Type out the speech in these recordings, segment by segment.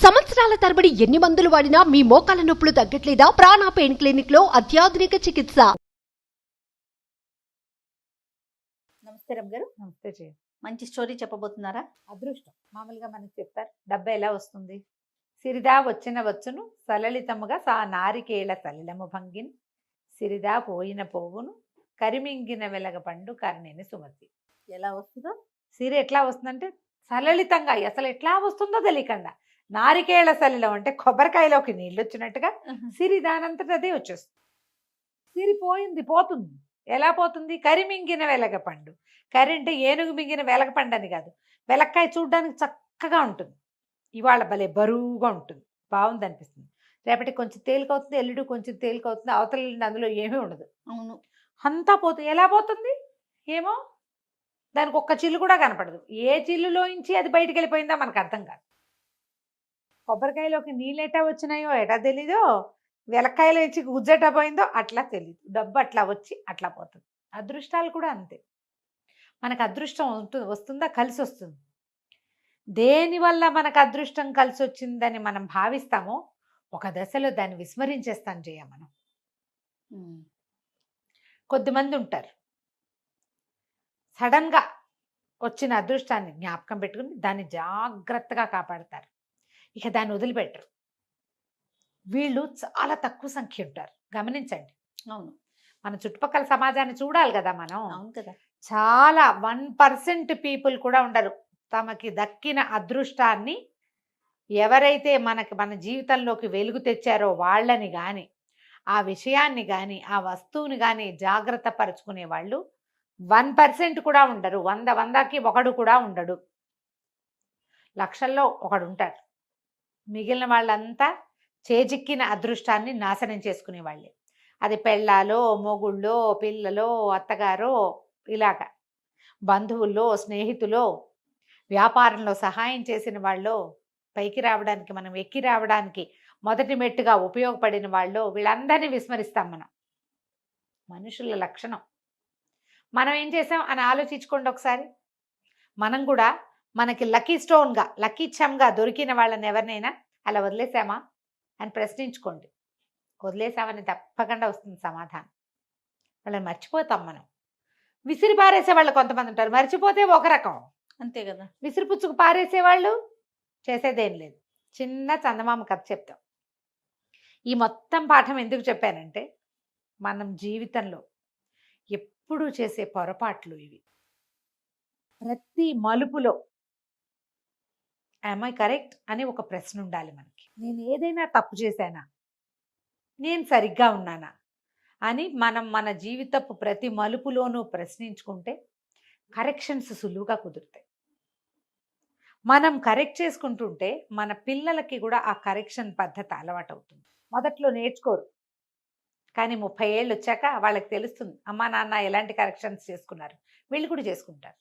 సంవత్సరాల తరబడి ఎన్ని మందులు వాడినా మీ మోకాల నొప్పులు తగ్గట్లేదా? ప్రాణ పెయిన్ క్లినిక్ లో అత్యాధునిక చికిత్స. నమస్తే రమ్ గారు. నమస్తే జయ. మంచి స్టోరీ చెప్పబోతున్నారా? అదృష్టం మామూలుగా మనకి చెప్తారు, డబ్బు ఎలా వస్తుంది? సిరిదా వచ్చిన వచ్చును సలలితముగా సా నారికేళ సలిలము భంగిన్ సిరిదా పోయిన పోవును కరిమింగిన వెలగ పండు కర్ణిని సుమతి. ఎలా వస్తుందో సిరి ఎట్లా వస్తుందంటే సలలితంగా, అసలు ఎట్లా వస్తుందో తెలియకుండా. నారికేళ సలిలం అంటే కొబ్బరికాయలోకి నీళ్ళు వచ్చినట్టుగా సిరి దానంతట అదే వచ్చేస్తుంది. సిరి పోయింది, పోతుంది. ఎలా పోతుంది? కరిమింగిన వెలగ పండు. కరి అంటే ఏనుగు మింగిన వెలగ పండు అని కాదు, వెలక్కాయ చూడడానికి చక్కగా ఉంటుంది. ఇవాళ భలే బరువుగా ఉంటుంది, బాగుంది అనిపిస్తుంది. రేపటి కొంచెం తేలికవుతుంది, ఎల్లుడు కొంచెం తేలికవుతుంది, అవతల ఎల్లుండి అందులో ఏమీ ఉండదు. అవును. అంతా పోతుంది. ఎలా పోతుంది ఏమో, దానికి ఒక్క చిల్లు కూడా కనపడదు. ఏ చిల్లులోంచి అది బయటికి వెళ్ళిపోయిందో మనకు అర్థం కాదు. కొబ్బరికాయలోకి నీళ్ళు ఎటా వచ్చినాయో ఎటా తెలీదో, వెలక్కాయలో ఇచ్చి గుజ్జెటా పోయిందో అట్లా తెలియదు. డబ్బు అట్లా వచ్చి అట్లా పోతుంది. అదృష్టాలు కూడా అంతే. మనకు అదృష్టం వస్తుందా? కలిసి వస్తుంది. దేనివల్ల మనకు అదృష్టం కలిసి వచ్చిందని మనం భావిస్తామో ఒక దశలో దాన్ని విస్మరించేస్తాం చేయ మనం. కొద్దిమంది ఉంటారు, సడన్గా వచ్చిన అదృష్టాన్ని జ్ఞాపకం పెట్టుకుని దాన్ని జాగ్రత్తగా కాపాడతారు, ఇక దాన్ని వదిలిపెట్టరు. వీళ్ళు చాలా తక్కువ సంఖ్య ఉంటారు, గమనించండి. అవును. మన చుట్టుపక్కల సమాజాన్ని చూడాలి కదా మనం. అవును కదా. చాలా 1% పీపుల్ కూడా ఉండరు తమకి దక్కిన అదృష్టాన్ని ఎవరైతే మన జీవితంలోకి వెలుగు తెచ్చారో వాళ్ళని కానీ, ఆ విషయాన్ని కానీ, ఆ వస్తువుని కానీ జాగ్రత్త పరుచుకునే వాళ్ళు 1% కూడా ఉండరు. 100కి ఒకడు కూడా ఉండడు. లక్షల్లో ఒకడు ఉంటాడు. మిగిలిన వాళ్ళంతా చేజిక్కిన అదృష్టాన్ని నాశనం చేసుకునే వాళ్ళే. అది పెళ్ళాలో, మొగుళ్ళో, పిల్లలో, అత్తగారో, ఇలాగా బంధువుల్లో, స్నేహితులో, వ్యాపారంలో సహాయం చేసిన వాళ్ళు, పైకి రావడానికి మనం ఎక్కి రావడానికి మొదటి మెట్టుగా ఉపయోగపడిన వాళ్ళు, వీళ్ళందరినీ విస్మరిస్తాం మనం. మనుషుల లక్షణం. మనం ఏం చేసాం అని ఆలోచించుకోండి ఒకసారి. మనం కూడా మనకి లక్కీ స్టోన్గా, లక్కీ చమ్గా దొరికిన వాళ్ళని ఎవరినైనా అలా వదిలేసామా అని ప్రశ్నించుకోండి. వదిలేసామని తప్పకుండా వస్తుంది సమాధానం. వాళ్ళని మర్చిపోతాం మనం. విసిరి పారేసే వాళ్ళు కొంతమంది ఉంటారు, మర్చిపోతే ఒక రకం. అంతే కదా. విసిరిపుచ్చుకు పారేసేవాళ్ళు చేసేదేం లేదు. చిన్న చందమామ కథ చెప్తాం. ఈ మొత్తం పాఠం ఎందుకు చెప్పానంటే, మనం జీవితంలో ఎప్పుడూ చేసే పొరపాట్లు ఇవి. ప్రతి మలుపులో am I కరెక్ట్ అని ఒక ప్రశ్న ఉండాలి మనకి. నేను ఏదైనా తప్పు చేశానా, నేను సరిగ్గా ఉన్నానా అని మనం మన జీవితపు ప్రతి మలుపులోనూ ప్రశ్నించుకుంటే కరెక్షన్స్ సులువుగా కుదురుతాయి. మనం కరెక్ట్ చేసుకుంటుంటే మన పిల్లలకి కూడా ఆ కరెక్షన్ పద్ధతి అలవాటు అవుతుంది. మొదట్లో నేర్చుకోరు, కానీ 30 ఏళ్ళు వచ్చాక వాళ్ళకి తెలుస్తుంది అమ్మా నాన్న ఎలాంటి కరెక్షన్స్ చేసుకున్నారు, వీళ్ళు కూడా చేసుకుంటారు.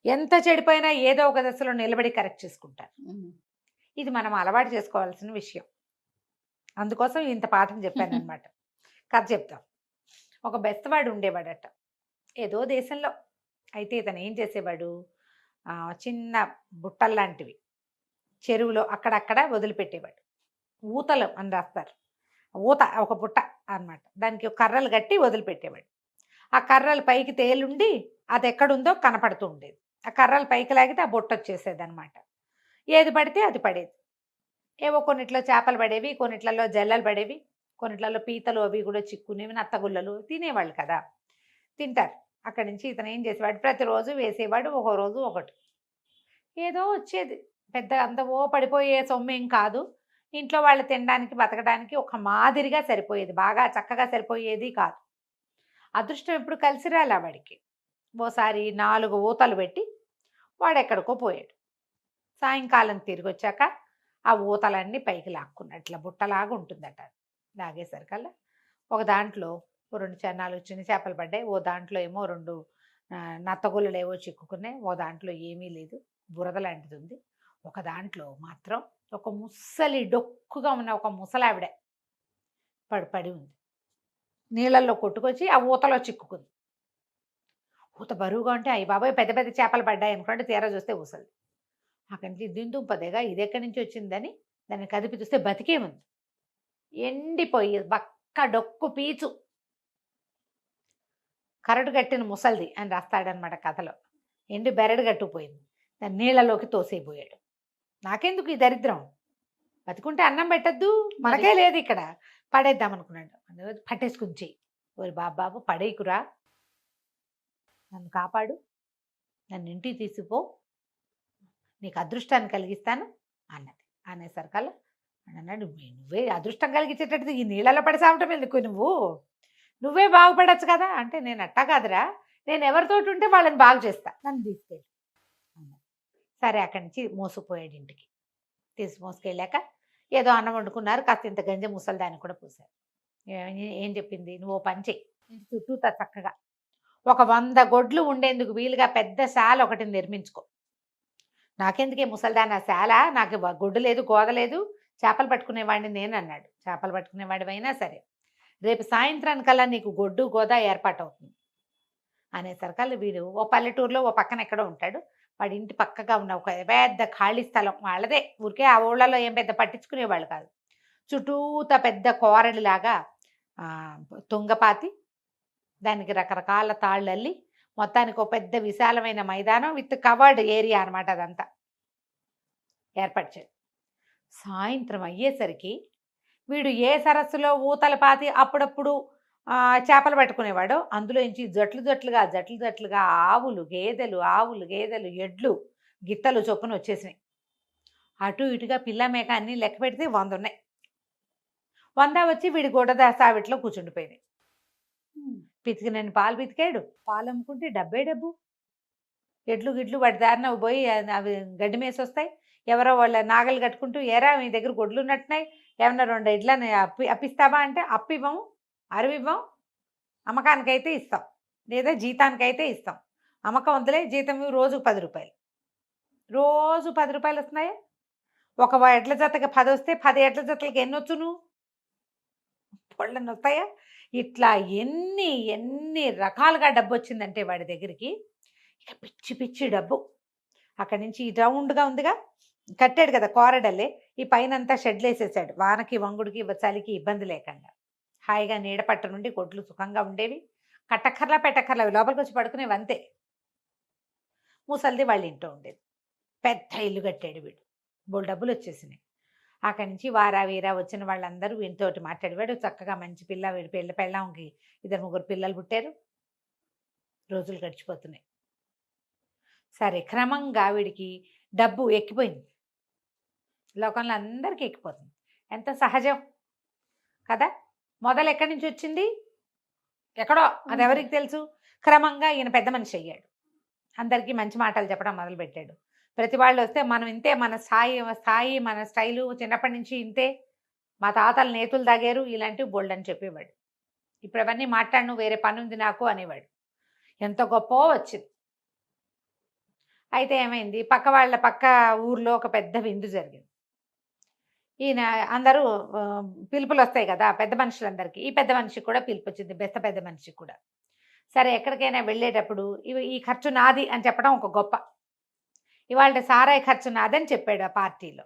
ఎంత చెడిపోయినా ఏదో ఒక దశలో నిలబడి కరెక్ట్ చేసుకుంటారు. ఇది మనం అలవాటు చేసుకోవాల్సిన విషయం. అందుకోసం ఇంత పాఠం చెప్పాను అనమాట. కథ చెప్తాం. ఒక బెస్తవాడు ఉండేవాడట ఏదో దేశంలో. అయితే ఇతను ఏం చేసేవాడు, చిన్న బుట్టల్లాంటివి చెరువులో అక్కడక్కడ వదిలిపెట్టేవాడు. ఊతలు అని రాస్తారు, ఊత ఒక బుట్ట అన్నమాట. దానికి కర్రలు కట్టి వదిలిపెట్టేవాడు. ఆ కర్రలు పైకి తేలుండి అది ఎక్కడుందో కనపడుతూ ఉండేది. ఆ కర్రలు పైకి లాగితే ఆ బుట్ట వచ్చేసేది అనమాట. ఏది పడితే అది పడేది. ఏవో కొన్నిట్లో చేపలు పడేవి, కొన్నిట్లలో జల్లలు పడేవి, కొన్నిట్లలో పీతలు అవి కూడా చిక్కునేవి, నత్తగుల్లలు తినేవాళ్ళు కదా, తింటారు. అక్కడి నుంచి ఇతను ఏం చేసేవాడు, ప్రతిరోజు వేసేవాడు, ఒక రోజు ఒకటి. ఏదో వచ్చేది, పెద్ద అంత పడిపోయే సొమ్మేం కాదు. ఇంట్లో వాళ్ళు తినడానికి బతకడానికి ఒక మాదిరిగా సరిపోయేది, బాగా చక్కగా సరిపోయేది కాదు. అదృష్టం ఎప్పుడు కలిసి రాలా వాడికి. ఓసారి 4 ఊతలు పెట్టి వాడు ఎక్కడికో పోయాడు. సాయంకాలం తిరిగి వచ్చాక ఆ ఊతలన్నీ పైకి లాక్కున్నట్ల బుట్టలాగా ఉంటుందట. లాగేసరికల్లా ఒక దాంట్లో 4 చిన్న చేపలు పడ్డాయి, ఓ దాంట్లో ఏమో 2 నత్తగుల్లలు ఏవో చిక్కుకున్నాయి, ఓ దాంట్లో ఏమీ లేదు, బురద లాంటిది ఉంది. ఒక దాంట్లో మాత్రం ఒక ముసలి డొక్కుగా ఉన్న ఒక ముసలావిడ పడి ఉంది. నీళ్ళల్లో కొట్టుకొచ్చి ఆ ఊతలో చిక్కుకుంది. ఊత బరువుగా ఉంటే అయ్యి బాబాయ్ పెద్ద పెద్ద చేపలు పడ్డాయి అనుకోండి, తీరా చూస్తే ఊసలు. అక్కడి నుంచి దిందుంపదేగా ఇది ఎక్కడి నుంచి వచ్చిందని దాన్ని కదిపి చూస్తే బతికే ఉంది. ఎండిపోయి బక్క డొక్కు పీచు కరడు కట్టిన ముసల్ది అని రాస్తాడనమాట కథలో. ఎండి బెరడు కట్టుకుపోయింది, దాన్ని నీళ్ళలోకి తోసేయబోయాడు. నాకెందుకు ఈ దరిద్రం, బతికుంటే అన్నం పెట్టద్దు, మనకే లేదు ఇక్కడ, పడేద్దాం అనుకున్నాడు. పట్టేసుకుని చెయ్యి, ఓరి బాబాబు పడేయకురా, నన్ను కాపాడు, నన్ను ఇంటికి తీసుకుపో, నీకు అదృష్టాన్ని కలిగిస్తాను అన్నది. అనేసరికల్లా అన్నాడు, నువ్వే అదృష్టం కలిగించేటట్టు ఈ నీళ్ళలో పడి సావటం ఎందుకు, నువ్వే బాగుపడచ్చు కదా అంటే, నేను అట్టా కాదురా, నేను ఎవరితోటి ఉంటే వాళ్ళని బాగు చేస్తా, నన్ను తీసుకెళ్ళి అన్నది. సరే అక్కడి నుంచి మోసుకుపోయాడు ఇంటికి. మోసుకెళ్ళాక ఏదో అన్నం వండుకున్నారు, కాస్త ఇంత గంజ ముసలిదాన్ని కూడా పూసారు. ఏం చెప్పింది, నువ్వు ఓ పని చెయ్యి, ఇంటి చుట్టూ చక్కగా ఒక 100 గొడ్లు ఉండేందుకు వీలుగా పెద్ద శాల ఒకటి నిర్మించుకో. నాకెందుకే ముసలిదాన్ని ఆ శాల, నాకు గొడ్డు లేదు గోద లేదు, చేపలు పట్టుకునేవాడిని నేను అన్నాడు. చేపలు పట్టుకునేవాడివైనా సరే రేపు సాయంత్రానికల్లా నీకు గొడ్డు గోద ఏర్పాటు అవుతుంది అనేసరికల్లా వీడు ఓ పల్లెటూరులో ఓ పక్కన ఎక్కడో ఉంటాడు. వాడి ఇంటి పక్కగా ఉన్న ఒక పెద్ద ఖాళీ స్థలం వాళ్ళదే, ఊరికే ఆ ఊళ్ళలో ఏం పెద్ద పట్టించుకునేవాళ్ళు కాదు. చుట్టూత పెద్ద కోరడిలాగా తుంగపాతి, దానికి రకరకాల తాళ్ళు అల్లి, మొత్తానికి ఒక పెద్ద విశాలమైన మైదానం విత్ కవర్డ్ ఏరియా అనమాట, అదంతా ఏర్పాటు చేయాలి. సాయంత్రం అయ్యేసరికి వీడు ఏ సరస్సులో ఊతల పాతి అప్పుడప్పుడు చేపలు పట్టుకునేవాడు, అందులోంచి జట్లుగా ఆవులు గేదెలు ఎడ్లు గిత్తలు చొప్పున వచ్చేసినాయి. అటు ఇటుగా పిల్ల మేక అన్నీ లెక్క పెడితే 100 ఉన్నాయి. 100 వచ్చి వీడి గొడ్డ సావిట్లో కూర్చుండిపోయినాయి. పితికినని పాలు పితికాడు, పాలు అమ్ముకుంటే డబ్బు. ఎడ్లు గిడ్లు వాటి దారిన పోయి అవి గడ్డి మేసి వస్తాయి. ఎవరో వాళ్ళ నాగలు కట్టుకుంటూ, ఏరా మీ దగ్గర గొడ్లు ఉన్నట్టున్నాయి, ఏమన్నా 2 ఎడ్లని అప్పిస్తావా అంటే అప్పివ్వము, అరవివ్వం, అమ్మకానికైతే ఇస్తాం, లేదా జీతానికైతే ఇస్తాం. అమ్మకం వద్దులే, జీతం రోజు 10 రూపాయలు, రోజు 10 రూపాయలు వస్తున్నాయా? ఒక ఎడ్ల జతకి 10 వస్తే 10 ఎడ్ల జతలకి ఎన్ని వచ్చును, పొళ్ళని వస్తాయా? ఇట్లా ఎన్ని రకాలుగా డబ్బు వచ్చిందంటే వాడి దగ్గరికి, ఇక పిచ్చి డబ్బు. అక్కడి నుంచి రౌండ్గా ఉందిగా, కట్టాడు కదా కోరడల్లే, ఈ పైన అంతా షెడ్లు వేసేసాడు, వానకి వంగుడికి చలికి ఇబ్బంది లేకుండా. హాయిగా నీడపట్ట నుండి కొట్లు సుఖంగా ఉండేవి, కట్టక్కర్లా పెట్టక్కర్లా, లోపలికి వచ్చి పడుకునేవి అంతే. ముసలిది వాళ్ళ ఇంట్లో ఉండేది, పెద్ద ఇల్లు కట్టాడు వీడు, బోల్ డబ్బులు వచ్చేసినాయి. అక్కడి నుంచి వారా వీరా వచ్చిన వాళ్ళందరూ వీటితోటి మాట్లాడేవాడు. చక్కగా మంచి పిల్ల, వీడి పెళ్ళంకి 2-3 పిల్లలు పుట్టారు. రోజులు గడిచిపోతున్నాయి. సరే క్రమంగా వీడికి డబ్బు ఎక్కిపోయింది, లోకంలో అందరికీ ఎక్కిపోతుంది, ఎంత సహజం కదా. మొదలు ఎక్కడి నుంచి వచ్చింది, ఎక్కడో, అది ఎవరికి తెలుసు. క్రమంగా ఈయన పెద్ద మనిషి అయ్యాడు, అందరికీ మంచి మాటలు చెప్పడం మొదలుపెట్టాడు. ప్రతి వాళ్ళు వస్తే మనం ఇంతే, మన స్థాయి మన స్టైలు చిన్నప్పటి నుంచి ఇంతే, మా తాతలు నేతులు తాగారు, ఇలాంటివి బోల్డ్ అని చెప్పేవాడు. ఇప్పుడు అవన్నీ మాట్లాడను, వేరే పని ఉంది నాకు అనేవాడు. ఎంత గొప్ప వచ్చింది. అయితే ఏమైంది, పక్క ఊర్లో ఒక పెద్ద విందు జరిగింది. ఈయన అందరూ పిలుపులు వస్తాయి కదా పెద్ద మనుషులందరికీ, ఈ పెద్ద మనిషికి కూడా పిలుపు వచ్చింది, పెద్ద మనిషికి కూడా. సరే ఎక్కడికైనా వెళ్ళేటప్పుడు ఈ ఖర్చు నాది అని చెప్పడం ఒక గొప్ప. ఇవాళ సారాయి ఖర్చు నాదని చెప్పాడు ఆ పార్టీలో.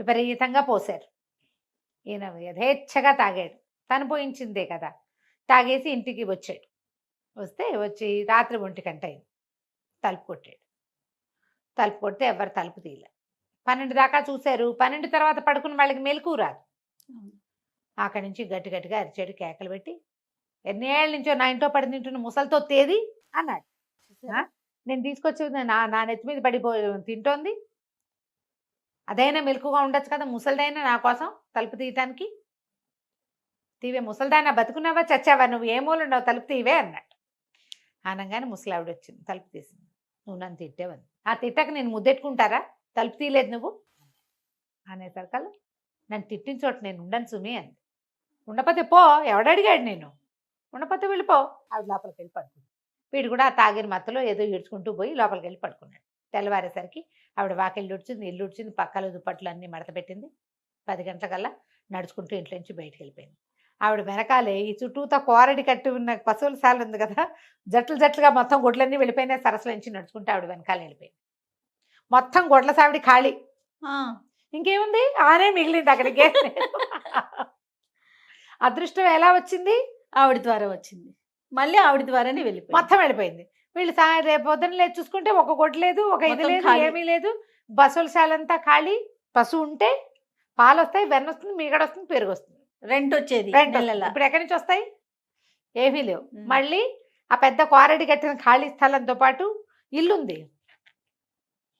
విపరీతంగా పోశారు, ఈయన యథేచ్ఛగా తాగాడు, తను పోయించిందే కదా. తాగేసి ఇంటికి వచ్చాడు. వచ్చి రాత్రి 1 గంట అయింది, తలుపు కొట్టాడు. తలుపు కొడితే ఎవరు తలుపు తీయలే. 12 దాకా చూశారు, 12 తర్వాత పడుకున్న వాళ్ళకి మెలకు రాదు. అక్కడి నుంచి గట్టిగా అరిచాడు, కేకలు పెట్టి, ఎన్నేళ్ళ నుంచో నా ఇంట్లో పడి తింటున్న ముసలితో తేది అన్నాడు. నేను తీసుకొచ్చి నా నెత్తి మీద పడిపో తింటోంది, అదైనా మెలకుగా ఉండొచ్చు కదా, ముసలిదైనా నా కోసం తలుపు తీయటానికి. తీవే ముసలిదానా, బతుకున్నావా చచ్చావా, నువ్వు ఏ మూలున్నావు, తలుపు తీవే అన్నాడు. అనగానే ముసలావిడ వచ్చింది, తలుపు తీసింది. నువ్వు నన్ను తిట్టేవని, ఆ తిట్టక నేను ముద్దెట్టుకుంటారా, తలుపు తీయలేదు నువ్వు అనేసరికల్లా, నన్ను తిట్టిన చోట నేను ఉండను సుమి అంది. ఉండపోతే పో, ఎవడడిగాడు నేను, ఉండపోతే వెళ్ళిపో. ఆవిడ లోపలికి వెళ్ళి పడుకుంది. వీడు కూడా ఆ తాగిన మత్తలో ఏదో ఈడ్చుకుంటూ పోయి లోపలికి వెళ్ళి పడుకున్నాడు. తెల్లవారేసరికి ఆవిడ వాకిళ్ళు ఉడిచింది, ఇల్లు ఉడిచింది, పక్కల దుప్పట్లు అన్నీ మడత పెట్టింది. 10 గంటలకల్లా నడుచుకుంటూ ఇంట్లో నుంచి బయటికి వెళ్ళిపోయింది. ఆవిడ వెనకాలే ఈ చుట్టూతో కోరడి కట్టి ఉన్న పశువుల శాల ఉంది కదా, జట్లుగా మొత్తం గొడ్లన్నీ వెళ్ళిపోయినా సరస్సుల నుంచి నడుచుకుంటూ ఆవిడ వెనకాల వెళ్ళిపోయింది. మొత్తం గొడ్ల సావిడి ఖాళీ. ఆ, ఇంకేముంది, ఆనే మిగిలింది అక్కడికి. అదృష్టం ఎలా వచ్చింది? ఆవిడ ద్వారా వచ్చింది, మళ్ళీ ఆవిడ ద్వారానే వెళ్ళిపోయింది. మొత్తం వెళ్ళిపోయింది. వీళ్ళు రేపు పొద్దున్న లేచి చూసుకుంటే ఒక గొడ్డు లేదు, ఒక ఇది మొత్తం లేదు, ఖాళీ. ఏమీ లేదు. బసవలశాలంతా ఖాళీ. పశువు ఉంటే పాలు వస్తాయి, వెన్న వస్తుంది, మీగడ వస్తుంది, పెరుగు వస్తుంది, రెంట్ వచ్చేది రెంట్ వస్తుంది. నెలలా. ఇప్పుడు ఎక్కడి నుంచి వస్తాయి? ఏమీ లేవు. ఉమ్. మళ్ళీ ఆ పెద్ద క్వారడి కట్టిన ఖాళీ స్థలంతో పాటు ఇల్లుంది.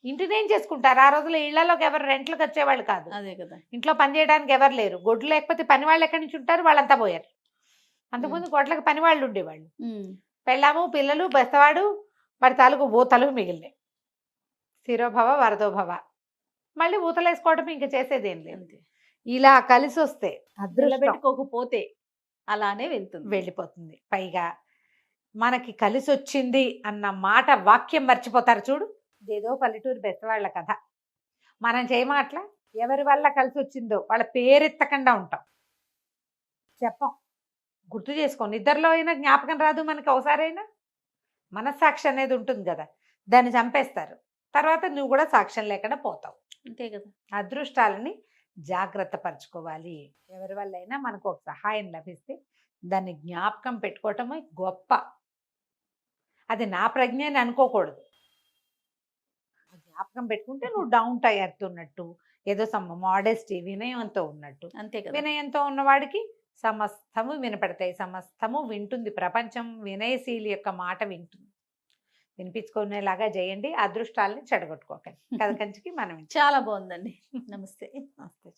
ఇంటిని ఏం చేసుకుంటారు? ఆ రోజుల్లో ఇళ్లలోకి ఎవరు రెంట్లకు వచ్చేవాళ్ళు కాదు. అదే కదా. ఇంట్లో పని చేయడానికి ఎవరు లేరు. గొడ్లు లేకపోతే పని వాళ్ళు ఎక్కడి నుంచి ఉంటారు? వాళ్ళంతా పోయారు. అంతకుముందు గొడ్లకు పని వాళ్ళు ఉండేవాళ్ళు. ఉమ్. పెళ్ళాము, పిల్లలు, బెస్తవాడు, వాడి తాలూకు ఊతలు మిగిలినాయి. శిరోభవ వరదోభవ. మళ్ళీ ఊతలు వేసుకోవడం ఇంకా చేసేదేం లేదు. అంతే. ఇలా కలిసి వస్తే అదృష్టం నిలబెట్టుకోకపోతే అలానే వెళ్తుంది. వెళ్ళిపోతుంది. పైగా మనకి కలిసి వచ్చింది అన్న మాట వాక్యం మర్చిపోతారు చూడు. ఇదేదో పల్లెటూరు బెస్తవాళ్ళ కథ. మనం చేయమాట్లా ఎవరి వల్ల కలిసి వచ్చిందో వాళ్ళ పేరెత్తకుండా ఉంటాం, చెప్పం. గుర్తు చేసుకో. నిద్రలో అయినా జ్ఞాపకం రాదు మనకి. ఒకసారైనా మనస్సాక్షి అనేది ఉంటుంది కదా, దాన్ని చంపేస్తారు. తర్వాత నువ్వు కూడా సాక్ష్యం లేకుండా పోతావు. అంతే కదా. అదృష్టాలని జాగ్రత్త పరచుకోవాలి. ఎవరి వల్ల అయినా మనకు ఒక సహాయం లభిస్తే దాన్ని జ్ఞాపకం పెట్టుకోవటమే గొప్ప. అది నా ప్రజ్ఞ అని అనుకోకూడదు. ఆ జ్ఞాపకం పెట్టుకుంటే నువ్వు డౌన్ టు ఎర్త్ ఉన్నట్టు, ఏదో మోడెస్టీ, వినయంతో ఉన్నట్టు. అంతే కదా. వినయంతో ఉన్నవాడికి సమస్తము వినపడతాయి, సమస్తము వింటుంది. ప్రపంచం వినయశీలి యొక్క మాట వింటుంది. వినిపించుకునేలాగా చేయండి. అదృష్టాలని చెడగొట్టుకోకండి. కథ కంచికి మనం చాలా బాగుందండి. నమస్తే. నమస్తే.